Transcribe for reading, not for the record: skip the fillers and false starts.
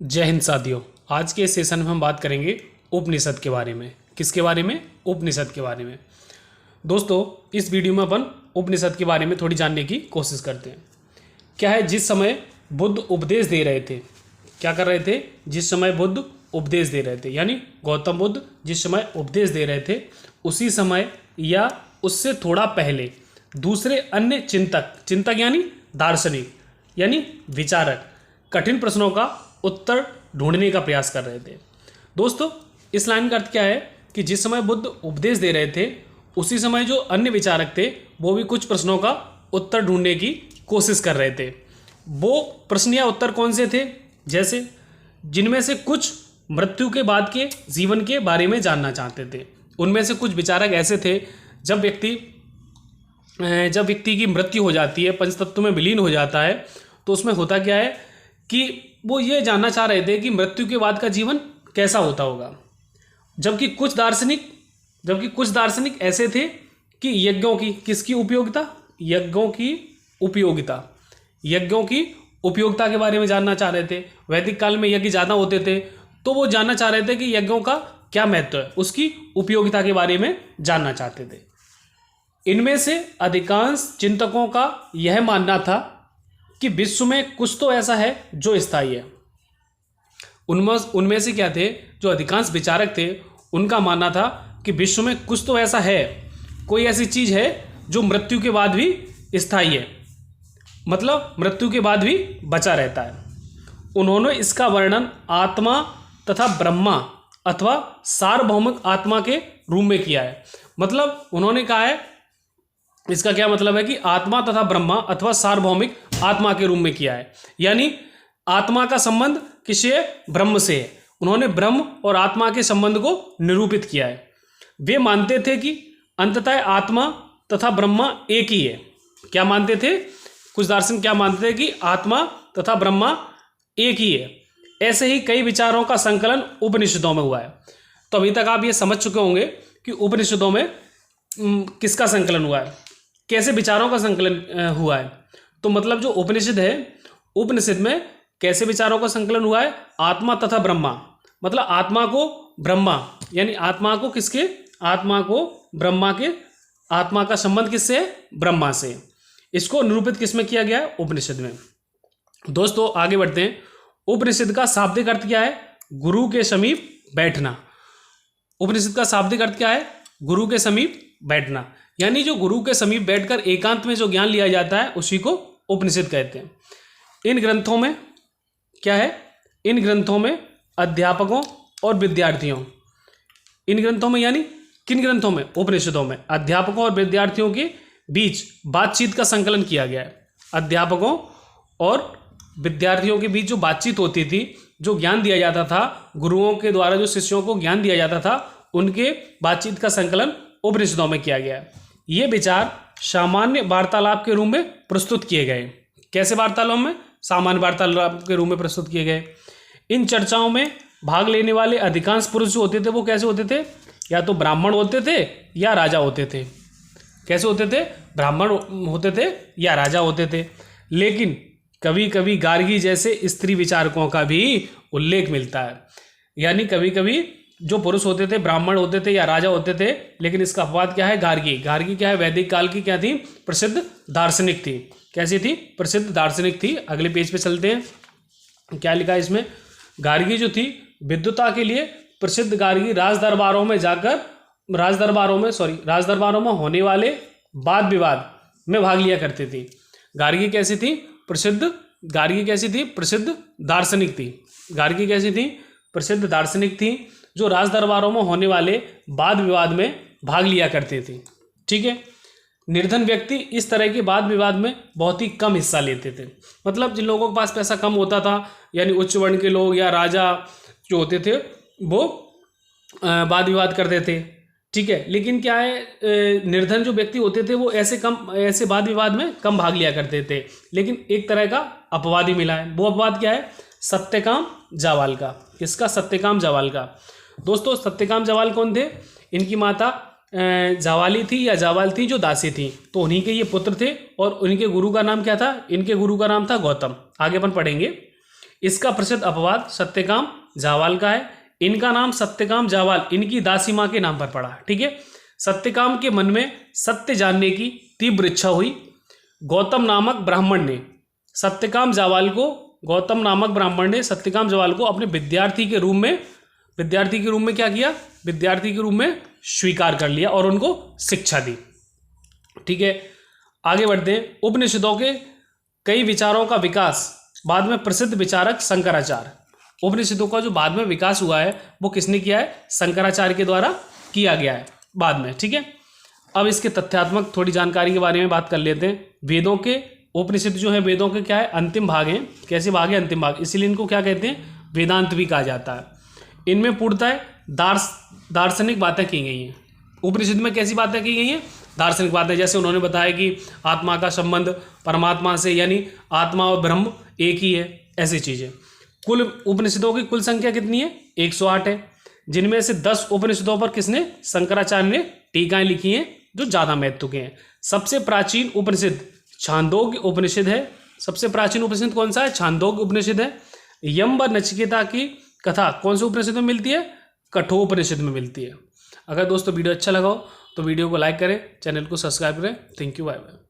जय हिंद साथियों। आज के इस सेशन में हम बात करेंगे उपनिषद के बारे में। किसके बारे में? उपनिषद के बारे में। दोस्तों, इस वीडियो में अपन उपनिषद के बारे में थोड़ी जानने की कोशिश करते हैं। क्या है, जिस समय बुद्ध उपदेश दे रहे थे, क्या कर रहे थे? जिस समय बुद्ध उपदेश दे रहे थे, यानी गौतम बुद्ध जिस समय उपदेश दे रहे थे, उसी समय या उससे थोड़ा पहले दूसरे अन्य चिंतक यानी दार्शनिक यानी विचारक कठिन प्रश्नों का उत्तर ढूंढने का प्रयास कर रहे थे। दोस्तों, इस लाइन का अर्थ क्या है कि जिस समय बुद्ध उपदेश दे रहे थे, उसी समय जो अन्य विचारक थे वो भी कुछ प्रश्नों का उत्तर ढूंढने की कोशिश कर रहे थे। वो प्रश्न या उत्तर कौन से थे? जैसे जिनमें से कुछ मृत्यु के बाद के जीवन के बारे में जानना चाहते थे। उनमें से कुछ विचारक ऐसे थे, जब व्यक्ति की मृत्यु हो जाती है, पंचतत्व में विलीन हो जाता है, तो उसमें होता क्या है कि वो ये जानना चाह रहे थे कि मृत्यु के बाद का जीवन कैसा होता होगा। जबकि कुछ दार्शनिक ऐसे थे कि यज्ञों की किसकी उपयोगिता? यज्ञों की उपयोगिता के बारे में जानना चाह रहे थे। वैदिक काल में यज्ञ ज़्यादा होते थे, तो वो जानना चाह रहे थे कि यज्ञों का क्या महत्व है, उसकी उपयोगिता के बारे में जानना चाहते थे। इनमें से अधिकांश चिंतकों का यह मानना था कि विश्व में कुछ तो ऐसा है जो स्थायी है। उनमें से क्या थे? जो अधिकांश विचारक थे, उनका मानना था कि विश्व में कुछ तो ऐसा है, कोई ऐसी चीज़ है जो मृत्यु के बाद भी स्थायी है, मतलब मृत्यु के बाद भी बचा रहता है। उन्होंने इसका वर्णन आत्मा तथा ब्रह्मा अथवा सार्वभौमिक आत्मा के रूप में किया है। मतलब उन्होंने कहा है, इसका क्या मतलब है कि आत्मा तथा ब्रह्मा अथवा सार्वभौमिक आत्मा के रूप में किया है, यानी आत्मा का संबंध किससे है? ब्रह्म से है। उन्होंने ब्रह्म और आत्मा के संबंध को निरूपित किया है। वे मानते थे कि अंततः आत्मा तथा ब्रह्मा एक ही है। क्या मानते थे? कुछ दार्शनिक क्या मानते थे कि आत्मा तथा ब्रह्मा एक ही है। ऐसे ही कई विचारों का संकलन उपनिषदों में हुआ है। तो अभी तक आप ये समझ चुके होंगे कि उपनिषदों में किसका संकलन हुआ है, कैसे विचारों का संकलन हुआ है। तो मतलब जो उपनिषद है, उपनिषद में कैसे विचारों का संकलन हुआ है? आत्मा तथा ब्रह्मा, मतलब आत्मा को ब्रह्मा, यानी आत्मा को किसके? आत्मा को ब्रह्मा के, आत्मा का संबंध किससे है? ब्रह्मा से। इसको निरूपित किसमें किया गया है? उपनिषद में। दोस्तों, आगे बढ़ते हैं। उपनिषद का शाब्दिक अर्थ क्या है? गुरु के समीप बैठना। उपनिषद का शाब्दिक अर्थ क्या है? गुरु के समीप बैठना, यानी जो गुरु के समीप बैठकर एकांत में जो ज्ञान लिया जाता है, उसी को उपनिषद कहते हैं। इन ग्रंथों में क्या है? इन ग्रंथों में अध्यापकों और विद्यार्थियों, इन ग्रंथों में यानी किन ग्रंथों में? उपनिषदों में अध्यापकों और विद्यार्थियों के बीच बातचीत का संकलन किया गया है। अध्यापकों और विद्यार्थियों के बीच जो बातचीत होती थी, जो ज्ञान दिया जाता था, गुरुओं के द्वारा जो शिष्यों को ज्ञान दिया जाता था, उनके बातचीत का संकलन उपनिषदों में किया गया है। ये विचार सामान्य वार्तालाप के रूप में प्रस्तुत किए गए। कैसे वार्तालाप में? सामान्य वार्तालाप के रूप में प्रस्तुत किए गए। इन चर्चाओं में भाग लेने वाले अधिकांश पुरुष जो होते थे, वो कैसे होते थे? या तो ब्राह्मण होते थे या राजा होते थे। कैसे होते थे? ब्राह्मण होते थे या राजा होते थे। लेकिन कभी कभी गार्गी जैसे स्त्री विचारकों का भी उल्लेख मिलता है, यानी कभी कभी जो पुरुष होते थे, ब्राह्मण होते थे या राजा होते थे। लेकिन इसका अपवाद क्या है? गार्गी क्या है? वैदिक काल की क्या थी? प्रसिद्ध दार्शनिक थी। कैसी थी? प्रसिद्ध दार्शनिक थी। अगले पेज पे चलते हैं। क्या लिखा है इसमें? गार्गी जो थी, विद्वता के लिए प्रसिद्ध गार्गी राजदरबारों में होने वाले वाद विवाद में भाग लिया करती थी। गार्गी कैसी थी? प्रसिद्ध दार्शनिक थी। गार्गी कैसी थी? प्रसिद्ध दार्शनिक थी, जो राजदरबारों में होने वाले वाद विवाद में भाग लिया करते थे। ठीक है। निर्धन व्यक्ति इस तरह के वाद विवाद में बहुत ही कम हिस्सा लेते थे। मतलब जिन लोगों के पास पैसा कम होता था, यानी उच्च वर्ण के लोग या राजा जो होते थे, वो वाद विवाद करते थे। ठीक है। लेकिन क्या है, निर्धन जो व्यक्ति होते थे, वो ऐसे वाद विवाद में कम भाग लिया करते थे। लेकिन एक तरह का अपवाद ही मिला है। वो अपवाद क्या है? सत्यकाम जावाल का। किसका? सत्यकाम जावाल का। दोस्तों, सत्यकाम जावाल कौन थे? इनकी माता जावाली थी या जावाल थी, जो दासी थी। तो उन्हीं के ये पुत्र थे। और उनके गुरु का नाम क्या था? इनके गुरु का नाम था गौतम। आगे अपन पढ़ेंगे। इसका प्रसिद्ध अपवाद सत्यकाम जावाल का है। इनका नाम सत्यकाम जावाल इनकी दासी माँ के नाम पर पड़ा। ठीक है। सत्यकाम के मन में सत्य जानने की तीव्र इच्छा हुई। गौतम नामक ब्राह्मण ने सत्यकाम जावाल को अपने विद्यार्थी के रूप में क्या किया? विद्यार्थी के रूप में स्वीकार कर लिया और उनको शिक्षा दी। ठीक है, आगे बढ़ते हैं। उपनिषदों के कई विचारों का विकास बाद में प्रसिद्ध विचारक शंकराचार्य। उपनिषदों का जो बाद में विकास हुआ है वो किसने किया है? शंकराचार्य के द्वारा किया गया है बाद में। ठीक है, अब इसके तथ्यात्मक थोड़ी जानकारी के बारे में बात कर लेते हैं। वेदों के उपनिषद जो है वेदों के क्या है? अंतिम भाग हैं। कैसे भाग है? अंतिम भाग, इसीलिए इनको क्या कहते हैं? वेदांत भी कहा जाता है। इनमें पूर्णतः दार्शनिक बातें की गई हैं। उपनिषद में कैसी बातें की गई हैं? दार्शनिक बातें। जैसे उन्होंने बताया कि आत्मा का संबंध परमात्मा से, यानी आत्मा और ब्रह्म एक ही है, ऐसी चीज़ें। कुल उपनिषदों की कुल संख्या कितनी है? 108 है, जिनमें से 10 उपनिषदों पर किसने? शंकराचार्य ने टीकाएं लिखी हैं जो ज़्यादा महत्व के हैं। सबसे प्राचीन उपनिषद छांदोग्य उपनिषद है। सबसे प्राचीन उपनिषद कौन सा है? छांदोग्य उपनिषद है। यम व नचिकेता की कथा कौन से उपनिषद में मिलती है? कठोपनिषद में मिलती है। अगर दोस्तों वीडियो अच्छा लगा हो तो वीडियो को लाइक करें, चैनल को सब्सक्राइब करें। Thank you, bye bye.